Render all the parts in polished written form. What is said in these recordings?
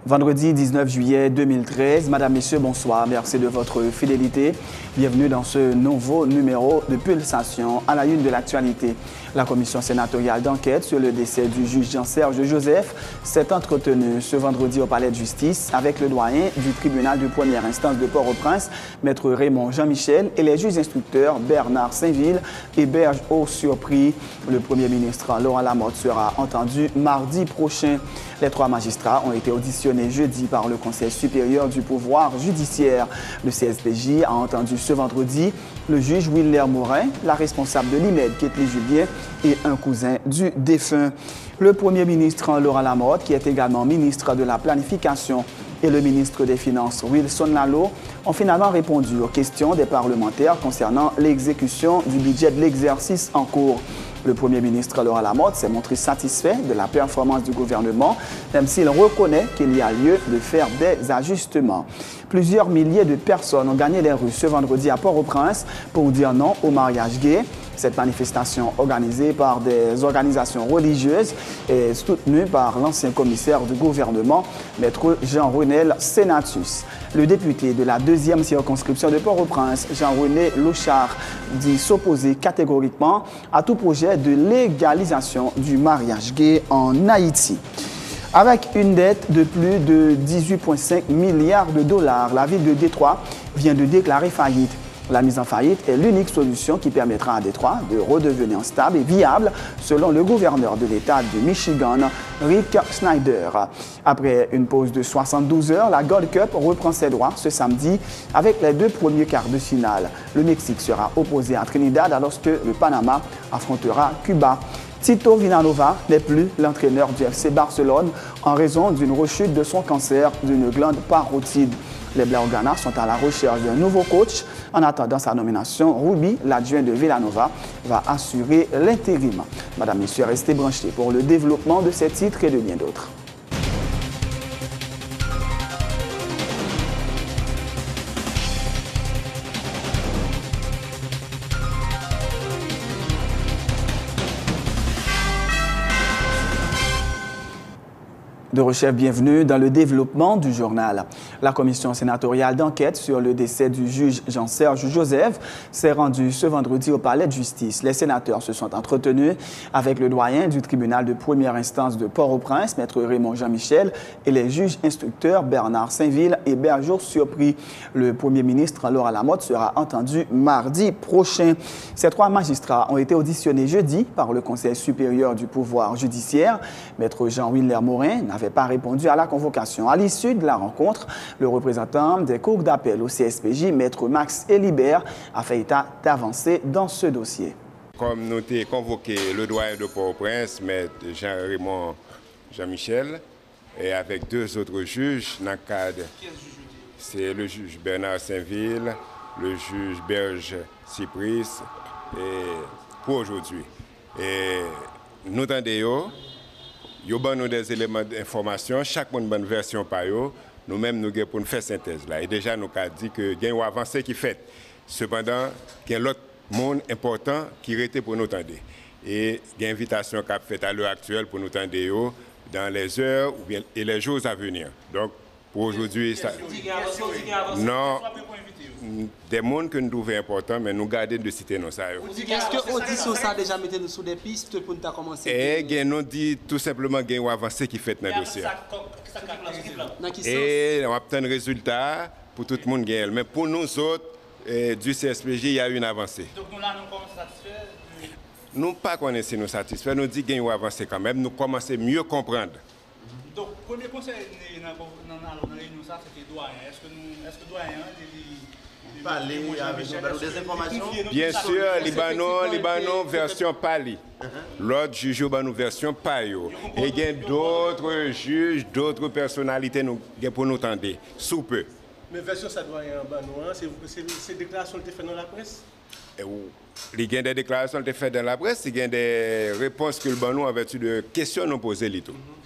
Vendredi 19 juillet 2013. Madame, Messieurs, bonsoir. Merci de votre fidélité. Bienvenue dans ce nouveau numéro de Pulsation à la une de l'actualité. La commission sénatoriale d'enquête sur le décès du juge Jean-Serge Joseph s'est entretenue ce vendredi au palais de justice avec le doyen du tribunal de première instance de Port-au-Prince, maître Raymond Jean-Michel, et les juges instructeurs Bernard Saint-Ville et Berge Haut-Surpris. Le premier ministre Laurent Lamotte sera entendu mardi prochain. Les trois magistrats ont été auditionnés jeudi par le Conseil supérieur du pouvoir judiciaire. Le CSPJ a entendu ce vendredi le juge Willer Morin, la responsable de l'IMED, Ketli Julien, et un cousin du défunt. Le premier ministre Laurent Lamotte, qui est également ministre de la Planification, et le ministre des Finances Wilson Lalo ont finalement répondu aux questions des parlementaires concernant l'exécution du budget de l'exercice en cours. Le Premier ministre Laurent Lamotte s'est montré satisfait de la performance du gouvernement, même s'il reconnaît qu'il y a lieu de faire des ajustements. Plusieurs milliers de personnes ont gagné les rues ce vendredi à Port-au-Prince pour dire non au mariage gay. Cette manifestation organisée par des organisations religieuses est soutenue par l'ancien commissaire du gouvernement, maître Jean-Renel Senatus. Le député de la 2e circonscription de Port-au-Prince, Jean-René Louchard, dit s'opposer catégoriquement à tout projet de légalisation du mariage gay en Haïti. Avec une dette de plus de 18,5 milliards de dollars, la ville de Détroit vient de déclarer faillite. La mise en faillite est l'unique solution qui permettra à Détroit de redevenir stable et viable, selon le gouverneur de l'État du Michigan, Rick Snyder. Après une pause de 72 heures, la Gold Cup reprend ses droits ce samedi avec les deux premiers quarts de finale. Le Mexique sera opposé à Trinidad alors que le Panama affrontera Cuba. Tito Villanova n'est plus l'entraîneur du FC Barcelone en raison d'une rechute de son cancer d'une glande parotide. Les Blaugrana sont à la recherche d'un nouveau coach. En attendant sa nomination, Ruby, l'adjoint de Villanova, va assurer l'intérim. Madame, Messieurs, restez branchés pour le développement de ces titres et de bien d'autres. De Rechef, bienvenue dans le développement du journal. La commission sénatoriale d'enquête sur le décès du juge Jean-Serge Joseph s'est rendue ce vendredi au palais de justice. Les sénateurs se sont entretenus avec le doyen du tribunal de première instance de Port-au-Prince, maître Raymond Jean-Michel, et les juges instructeurs Bernard Saint-Ville et Berge Haut-Surpris. Le premier ministre Laurent Lamotte sera entendu mardi prochain. Ces trois magistrats ont été auditionnés jeudi par le Conseil supérieur du pouvoir judiciaire. Maître Jean-Willer Morin n'avait pas répondu à la convocation. À l'issue de la rencontre, le représentant des cours d'appel au CSPJ, maître Max Elibert, a fait état d'avancées dans ce dossier. Comme nous avons convoqué le doyen de Port-au-Prince, maître Jean-Raymond Jean-Michel, et avec deux autres juges dans le cadre, c'est le juge Bernard Saint-Ville, le juge Berge Cypris, pour aujourd'hui. Et nous attendons. Nous avons des éléments d'information, chaque monde a une version par eux. Nous-mêmes, nous avons pour nous faire synthèse là. Et déjà, nous avons dit que il y a une avancée qui fait. Cependant, il y a l'autre monde important qui était pour nous attendre. Et il y a une invitation qui a faite à l'heure actuelle pour nous attendre dans les heures et les jours à venir. Donc, pour aujourd'hui, ça... Non, des mondes que nous trouvons importants, mais nous gardons de citer nos sailles. Est-ce que l'audition ça a déjà mis nous sous des pistes pour nous commencer? Et nous dit tout simplement qu'il y a une avancée qui fait dans le dossier. Et on obtient un résultat pour tout le monde. Mais pour nous autres, du CSPJ, il y a une avancée. Donc nous là, nous commençons satisfaits? Nous pas connaissons nous satisfaits. Nous disons qu'il y a une avancée quand même. Nous commençons à mieux comprendre. Donc, le premier conseil dans la réunion, c'était doyen. Est-ce que doyen parler avec des informations? Bien sûr, Libanon version Pali. L'autre juge nous version Payo. Et il y a d'autres juges, d'autres personnalités pour nous tendre, sous peu. Mais version ça doit y avoir, c'est déclaration qui fait dans la presse? Il y a des déclarations qui sont faites dans la presse, il y a des réponses que le banou en vertu de questions nous posées.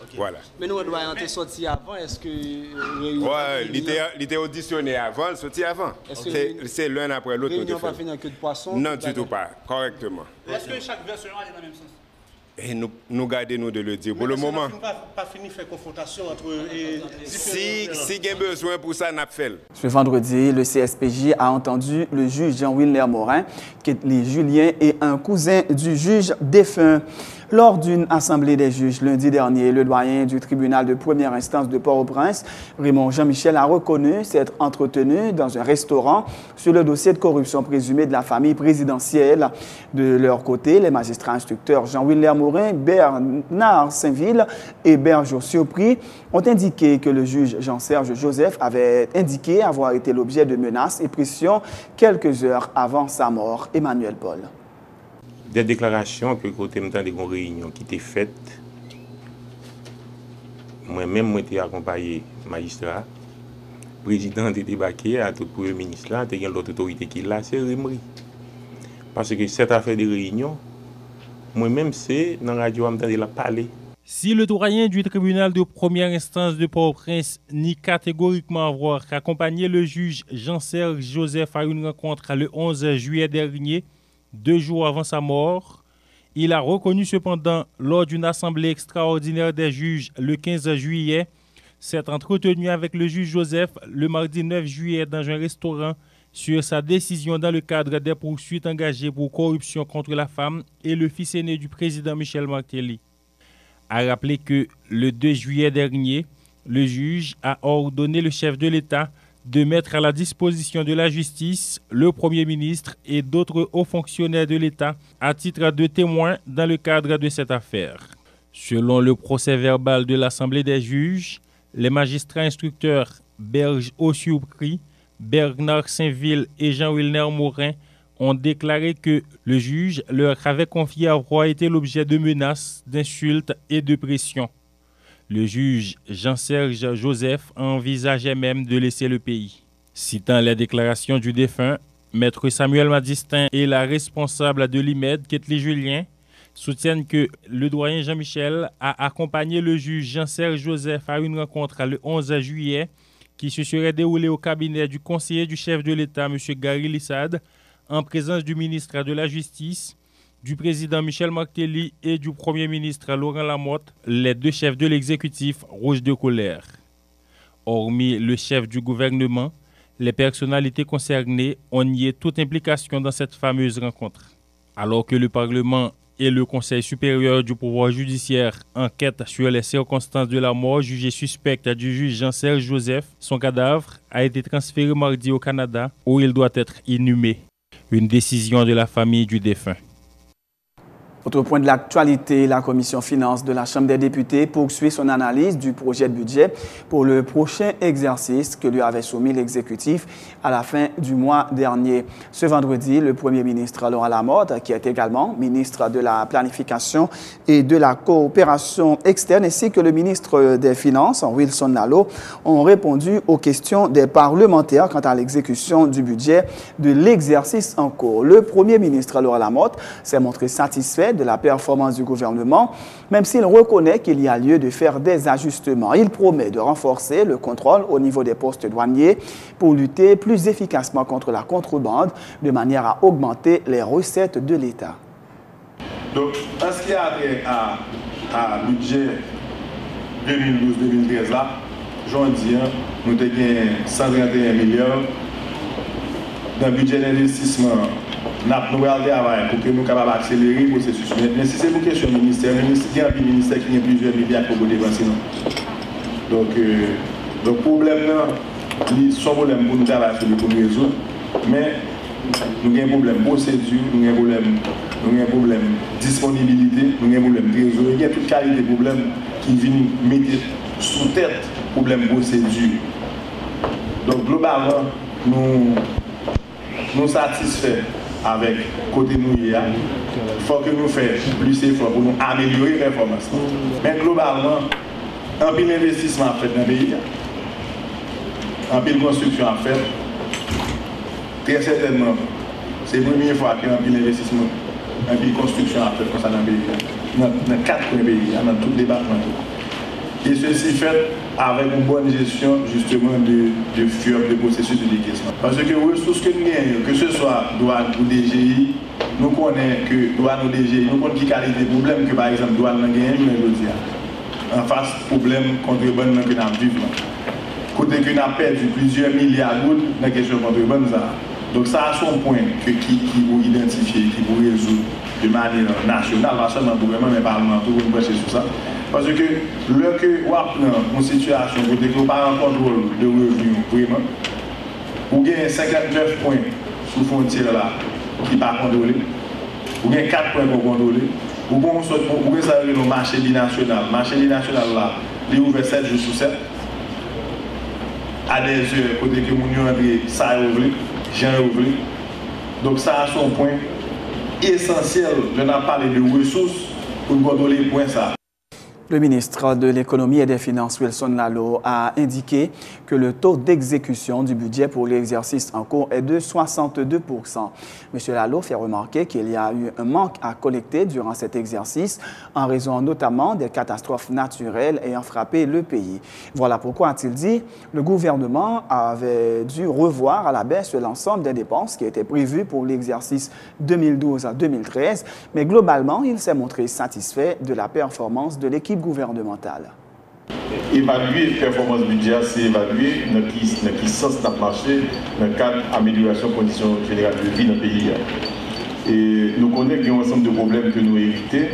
Okay. Voilà. Mais nous, on doit être sorti avant, est-ce que... Oui, il était auditionné avant, il sorti avant. C'est l'un après l'autre. Réunion pas fini que de poisson? Non, du tout pas, correctement. Est-ce que chaque version est dans le même sens? Et nous gardons de le dire. Pour le moment, pas fini de faire confrontation entre si il y a besoin pour ça, nous fait. Ce vendredi, le CSPJ a entendu le juge Jean-Wilner Morin, qui est le Julien et un cousin du juge défunt. Lors d'une assemblée des juges lundi dernier, le doyen du tribunal de première instance de Port-au-Prince, Raymond Jean-Michel, a reconnu s'être entretenu dans un restaurant sur le dossier de corruption présumé de la famille présidentielle. De leur côté, les magistrats instructeurs Jean-Wilner Morin, Bernard Saint-Ville et Bergeau Surpris ont indiqué que le juge Jean-Serge Joseph avait indiqué avoir été l'objet de menaces et pressions quelques heures avant sa mort. Emmanuel Paul. Des déclarations que côté nous des réunions qui étaient faites. Moi-même, j'ai été accompagné magistrat. Le président a débarqué à tout le premier ministre là, il y a l'autre autorité qui est là, c'est Rimri. Parce que cette affaire de réunion, moi-même, c'est dans la radio, je la parler. Si le doyen du tribunal de première instance de Port-au-Prince nie catégoriquement avoir accompagné le juge Jean-Serge Joseph à une rencontre le 11 juillet dernier, 2 jours avant sa mort, il a reconnu cependant lors d'une assemblée extraordinaire des juges le 15 juillet s'être entretenu avec le juge Joseph le mardi 9 juillet dans un restaurant sur sa décision dans le cadre des poursuites engagées pour corruption contre la femme et le fils aîné du président Michel Martelly. A rappelé que le 2 juillet dernier, le juge a ordonné le chef de l'État de mettre à la disposition de la justice le Premier ministre et d'autres hauts fonctionnaires de l'État à titre de témoins dans le cadre de cette affaire. Selon le procès-verbal de l'Assemblée des juges, les magistrats instructeurs Bergeau Surpris, Bernard Saint-Ville et Jean-Wilner Morin ont déclaré que le juge leur avait confié avoir été l'objet de menaces, d'insultes et de pressions. Le juge Jean-Serge Joseph envisageait même de laisser le pays. Citant les déclarations du défunt, Maître Samuel Madistin et la responsable de l'IMED, Ketli Julien, soutiennent que le doyen Jean-Michel a accompagné le juge Jean-Serge Joseph à une rencontre le 11 juillet qui se serait déroulée au cabinet du conseiller du chef de l'État, M. Gary Lissade, en présence du ministre de la Justice, du président Michel Martelly et du Premier ministre Laurent Lamotte, les 2 chefs de l'exécutif rouges de colère. Hormis le chef du gouvernement, les personnalités concernées ont nié toute implication dans cette fameuse rencontre. Alors que le Parlement et le Conseil supérieur du pouvoir judiciaire enquêtent sur les circonstances de la mort jugée suspecte du juge Jean-Serge Joseph, son cadavre a été transféré mardi au Canada où il doit être inhumé. Une décision de la famille du défunt. Autre point de l'actualité, la commission finances de la Chambre des députés poursuit son analyse du projet de budget pour le prochain exercice que lui avait soumis l'exécutif à la fin du mois dernier. Ce vendredi, le Premier ministre Laurent Lamotte, qui est également ministre de la Planification et de la Coopération externe, ainsi que le ministre des Finances, Wilson Lalot, ont répondu aux questions des parlementaires quant à l'exécution du budget de l'exercice en cours. Le Premier ministre Laurent Lamotte s'est montré satisfait de la performance du gouvernement, même s'il reconnaît qu'il y a lieu de faire des ajustements. Il promet de renforcer le contrôle au niveau des postes douaniers pour lutter plus efficacement contre la contrebande, de manière à augmenter les recettes de l'État. Donc, en ce qui a trait à budget 2012-2013, là, j'en dis, nous avons 131 milliards dans le budget d'investissement. Nous avons travaillé pour que nous soyons capables d'accélérer le processus. Mais si c'est pour question du ministère, il y a un ministère qui a plusieurs milliards pour dépenser. Donc, le problème, son problème pour nous travailler sur le pour nous résoudre. Mais nous avons un problème de procédure, nous avons un problème de disponibilité, nous avons un problème de trésorerie. Il y a toute qualité de problèmes qui viennent mettre sous tête le problème de procédure. Donc, globalement, nous satisfaits avec côté mouillé. Il faut que nous fassions plus d'efforts pour nous améliorer les performances. Mais globalement, un peu d'investissement à faire dans le pays, un peu de construction à faire. Très certainement, c'est la première fois qu'il y a un peu d'investissement, un peu de construction à faire comme ça dans le pays. Dans 4 pays, dans tout le département. Et ceci fait avec une bonne gestion justement de FIOP, de processus de décaissement. Parce que les ressources que nous gagnons, que ce soit douane ou DGI, nous connaissons que douane DG, nous connaissons qui qualité de problème que par exemple douane n'a gagné aujourd'hui. En face problème contrebande que nous vivons. Côté que nous avons perdu plusieurs milliards d'euros dans la question de contrebande. Donc ça a son point qui vous identifier, qui vous résoudre de manière nationale, pas seulement le gouvernement, mais parlementaire, pour nous pencher sur ça. Parce que le que vous apprenez une situation où vous n'avez pas un contrôle de revenus, vraiment, vous avez 59 points sous frontière là qui ne sont pas contrôlés, vous avez 4 points pour contrôler, vous avez ça le marché binational. Le marché binational là, il est ouvert 7 jours sur 7, à des heures, côté que vous avez ça ouvert, j'ai ouvert. Donc ça a son point essentiel, je n'ai parlé de ressources pour contrôler les points ça. Le ministre de l'Économie et des Finances, Wilson Lallo, a indiqué que le taux d'exécution du budget pour l'exercice en cours est de 62%. M. Lallo fait remarquer qu'il y a eu un manque à collecter durant cet exercice en raison notamment des catastrophes naturelles ayant frappé le pays. Voilà pourquoi, a-t-il dit, le gouvernement avait dû revoir à la baisse l'ensemble des dépenses qui étaient prévues pour l'exercice 2012 à 2013, mais globalement, il s'est montré satisfait de la performance de l'équipe gouvernementale. Évaluer la performance budgétaire, c'est évaluer dans qui sens n'a marché dans le cadre d'amélioration des conditions générales de vie dans le pays. Et nous connaissons qu'il y a un ensemble de problèmes que nous évitons.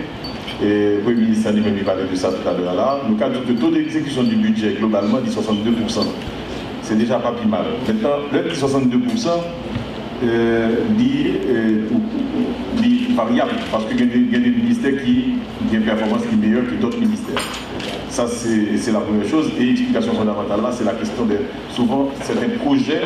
Et le Premier ministre lui-même parlait de ça tout à l'heure là. Le cadre de taux d'exécution du budget globalement dit 62%. C'est déjà pas plus mal. Maintenant, le 62% dit variable parce qu'il y a des ministères qui ont une performance qui est meilleure que d'autres ministères. Ça, c'est la première chose. Et l'explication fondamentale là, c'est la question de souvent certains projets,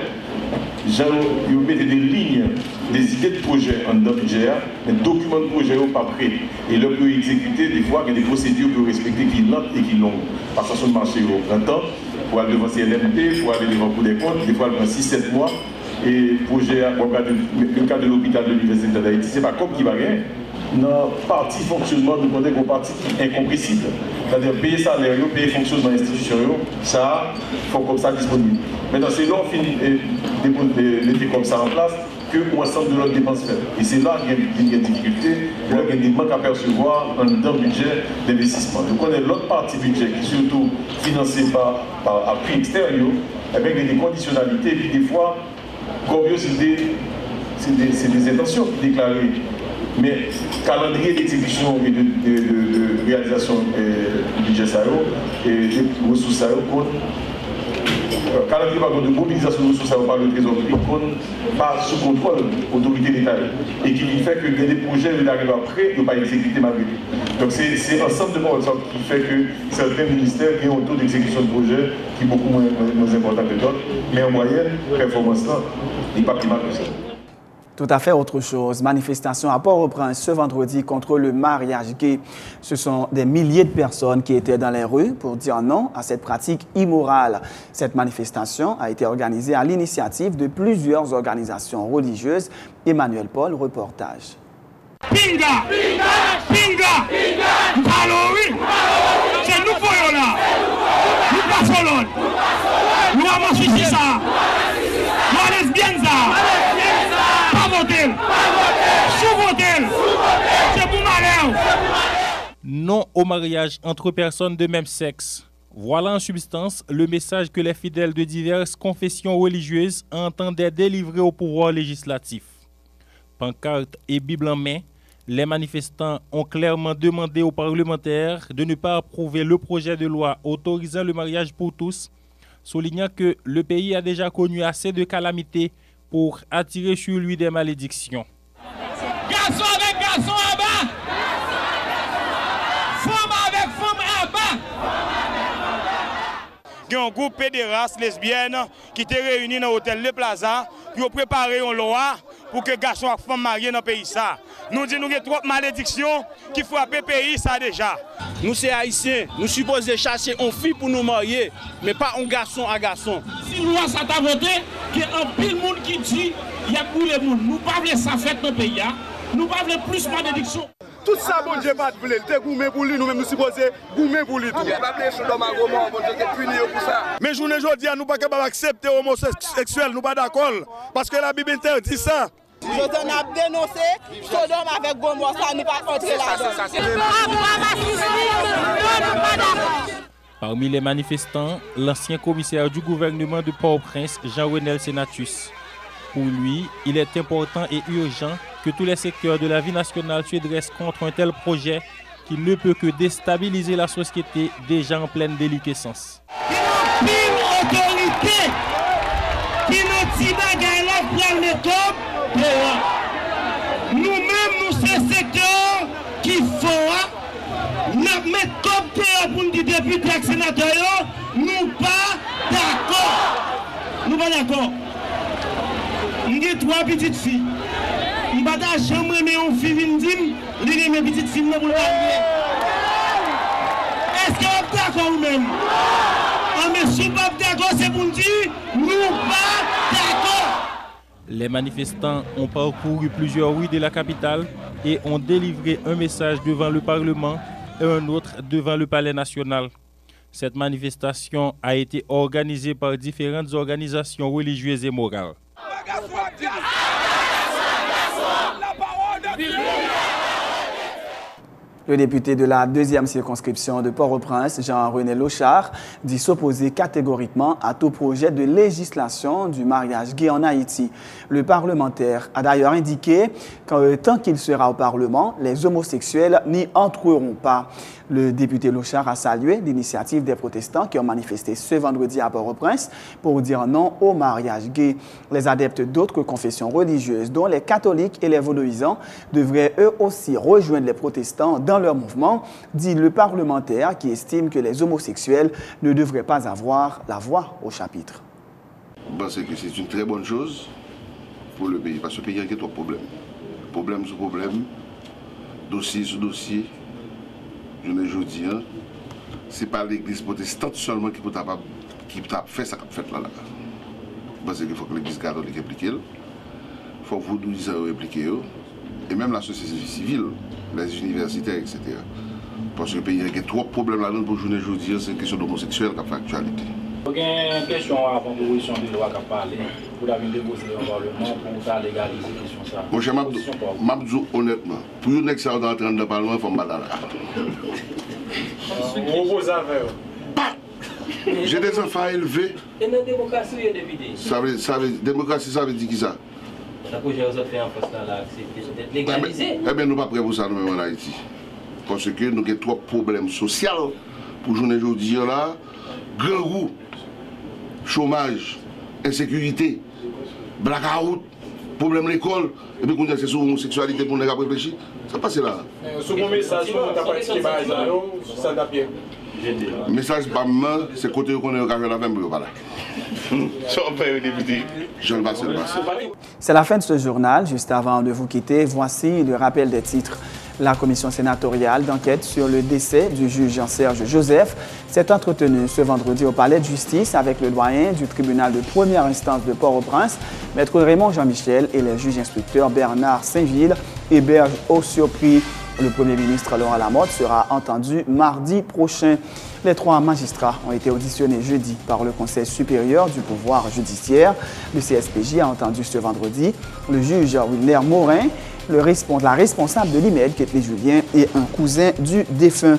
ils mettent des lignes, des idées de projet en budget, des documents de projet pas prêts. Et là, pour exécuter, des fois, il y a des procédures pour respecter qui sont lentes et qui sont longues. Passation de marché au printemps, pour aller devant CNMP, pour aller devant le Cour des comptes, des fois, elle prend 6-7 mois. Et projet, le cas de l'hôpital de l'Université d'Haïti, ce n'est pas comme qui va gagner. Dans la partie fonctionnement, nous connaissons une partie incompressible. C'est-à-dire payer salaire, payer fonctionnement institution, ça, il faut comme ça disponible. Maintenant, c'est là qu'on finit de mettre comme ça en place que l'ensemble de l'autre dépense fait. Et c'est là qu'il y a des difficultés, là qu'il y a des manques à percevoir dans le budget d'investissement. Nous connaissons l'autre partie budget qui est surtout financée par appui extérieur, avec des conditionnalités, et puis des fois, comme c'est des intentions déclarées. Mais calendrier d'exécution et de réalisation du budget et des ressources calendrier de mobilisation de ressources par le Trésor public pas sous contrôle autorité d'État et qui fait que des projets qui arrivent après ne sont pas exécutés malgré tout. Donc c'est un ensemble de choses qui fait que certains ministères ont un taux d'exécution de projet qui est beaucoup moins important que d'autres, mais en moyenne, la performance n'est pas plus mal que ça. Tout à fait autre chose. Manifestation à Port-au-Prince ce vendredi contre le mariage gay. Ce sont des milliers de personnes qui étaient dans les rues pour dire non à cette pratique immorale. Cette manifestation a été organisée à l'initiative de plusieurs organisations religieuses. Emmanuel Paul, reportage. Pinga! Pinga! Pinga! Pinga! Alors oui! C'est nous pour là! Nous passons l'autre! Nous avons suivi ça! Nous avons lesbiennes ça! Non au mariage entre personnes de même sexe. Voilà en substance le message que les fidèles de diverses confessions religieuses entendaient délivrer au pouvoir législatif. Pancarte et Bible en main, les manifestants ont clairement demandé aux parlementaires de ne pas approuver le projet de loi autorisant le mariage pour tous, soulignant que le pays a déjà connu assez de calamités pour attirer sur lui des malédictions. Garçon avec garçon à bas! Femme avec femme à bas! Il y a un groupe pédéraste lesbienne qui était réuni dans l'hôtel Le Plaza pour préparer une loi pour que garçon et femme mariés dans le pays. Nous disons qu'il y a trop de malédictions qui frappent le pays ça déjà. Nous sommes haïtiens, nous supposons chercher une fille pour nous marier, mais pas un garçon à garçon. Si loi ça t'a voté, qu'il y a un pile monde qui dit il y a pour les monde. Nous ne pouvons pas ça faire dans le pays. Nous ne pouvons pas plus de malédictions. Tout ça, bon Dieu, pas de voler. T'es gourmet pour lui, nous-mêmes nous supposons gourmet pour lui. Mais je ne dis pas nous ne pouvons pas accepter homosexuel, nous ne sommes pas d'accord. Parce que la Bible interdit ça. Je t'en ai dénoncé, Sodome avec Gomorrhe, ça nous pas entrer là-dedans. Parmi les manifestants, l'ancien commissaire du gouvernement de Port-au-Prince, Jean-Renel Senatus. Pour lui, il est important et urgent que tous les secteurs de la vie nationale se dressent contre un tel projet qui ne peut que déstabiliser la société déjà en pleine déliquescence. Autorité qui nous dit bagaille là pour le top. Nous-mêmes, nous ces secteurs qui font, nous mettons top pour nous dire députés et sénateurs, nous pas d'accord. Nous pas d'accord. Nous avons 3 petites filles. Nous pas d'accord, j'aimerais une fille qui me dit, nous avons petites filles pour le marier. Est-ce que vous êtes d'accord vous-même? Mais si vous n'êtes pas d'accord, c'est pour nous dire, nous pas d'accord. Les manifestants ont parcouru plusieurs rues de la capitale et ont délivré un message devant le Parlement et un autre devant le Palais national. Cette manifestation a été organisée par différentes organisations religieuses et morales. Le député de la 2e circonscription de Port-au-Prince, Jean-René Lochard, dit s'opposer catégoriquement à tout projet de législation du mariage gay en Haïti. Le parlementaire a d'ailleurs indiqué que tant qu'il sera au Parlement, les homosexuels n'y entreront pas. Le député Lochard a salué l'initiative des protestants qui ont manifesté ce vendredi à Port-au-Prince pour dire non au mariage gay. Les adeptes d'autres confessions religieuses, dont les catholiques et les vaudouisants, devraient eux aussi rejoindre les protestants dans leur mouvement, dit le parlementaire qui estime que les homosexuels ne devraient pas avoir la voix au chapitre. Parce que c'est une très bonne chose pour le pays, parce que le pays a trois problèmes. Problème sur problème, dossier sur dossier. Je ne dis pas, ce n'est pas l'église protestante seulement qui peut faire ça qu'on fait là. Parce qu'il faut que l'église catholique implique, il faut que vous nous impliquez, et même la société civile, les universitaires, etc. Parce que le pays a trop de problèmes là-dedans pour journée aujourd'hui, c'est une question d'homosexuel qui a fait actualité. Il y a une question à la proposition de loi qui a parlé pour la déposer au Parlement pour légaliser la question ça. Mon cher Mabdou, honnêtement, pour nous qui sommes entrés dans le Parlement, il faut me battre là. J'ai des enfants élevés. Et la démocratie, il y a des députés. Démocratie, ça veut dire qui ça? La projet vous a fait en face là, c'est d'être légalisé. Eh bien, nous ne sommes pas prêts pour ça nous-mêmes en Haïti. Parce que nous avons trois problèmes sociaux pour journée aujourd'hui là. Grand roue, chômage, insécurité, blackout, problème de l'école, et puis qu'on dit que c'est sur l'homosexualité pour nous réfléchir. Ça passe là. Sur mon message, on a participé à ça, ça bien. Le message, c'est côté qu'on est au café la même, voilà. C'est la fin de ce journal. Juste avant de vous quitter, voici le rappel des titres. La commission sénatoriale d'enquête sur le décès du juge Jean-Serge Joseph s'est entretenue ce vendredi au palais de justice avec le doyen du tribunal de première instance de Port-au-Prince, maître Raymond Jean-Michel, et les juges instructeurs Bernard Saint-Ville et Berge Au-Surpris. Le Premier ministre Laurent Lamotte sera entendu mardi prochain. Les 3 magistrats ont été auditionnés jeudi par le Conseil supérieur du pouvoir judiciaire. Le CSPJ a entendu ce vendredi le juge Wilner Morin, la responsable de l'IMED, Kathleen Julien, et un cousin du défunt.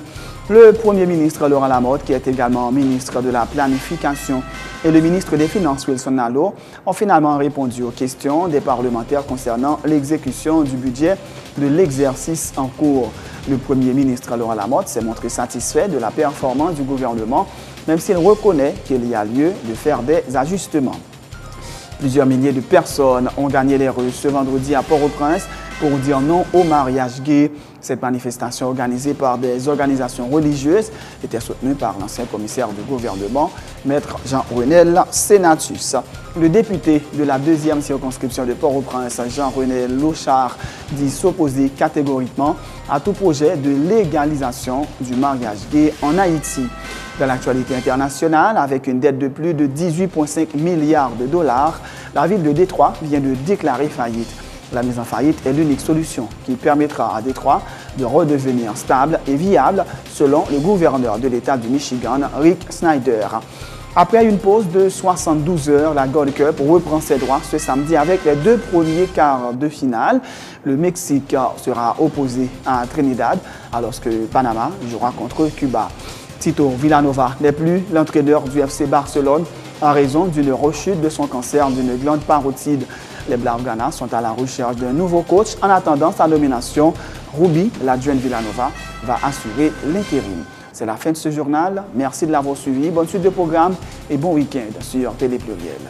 Le Premier ministre Laurent Lamotte, qui est également ministre de la Planification, et le ministre des Finances Wilson Nalo ont finalement répondu aux questions des parlementaires concernant l'exécution du budget de l'exercice en cours. Le Premier ministre Laurent Lamotte s'est montré satisfait de la performance du gouvernement, même s'il reconnaît qu'il y a lieu de faire des ajustements. Plusieurs milliers de personnes ont gagné les rues ce vendredi à Port-au-Prince pour dire non au mariage gay. Cette manifestation organisée par des organisations religieuses était soutenue par l'ancien commissaire du gouvernement, maître Jean-Renel Senatus. Le député de la 2e circonscription de Port-au-Prince, Jean-René Lochard, dit s'opposer catégoriquement à tout projet de légalisation du mariage gay en Haïti. Dans l'actualité internationale, avec une dette de plus de 18,5 milliards de dollars, la ville de Détroit vient de déclarer faillite. La mise en faillite est l'unique solution qui permettra à Détroit de redevenir stable et viable, selon le gouverneur de l'État du Michigan, Rick Snyder. Après une pause de 72 heures, la Gold Cup reprend ses droits ce samedi avec les 2 premiers quarts de finale. Le Mexique sera opposé à Trinidad alors que Panama jouera contre Cuba. Tito Vilanova n'est plus l'entraîneur du FC Barcelone en raison d'une rechute de son cancer d'une glande parotide. Les Blaugrana sont à la recherche d'un nouveau coach. En attendant sa nomination, Ruby, l'adjoint Vilanova, va assurer l'intérim. C'est la fin de ce journal. Merci de l'avoir suivi. Bonne suite de programme et bon week-end sur Télé Pluriel.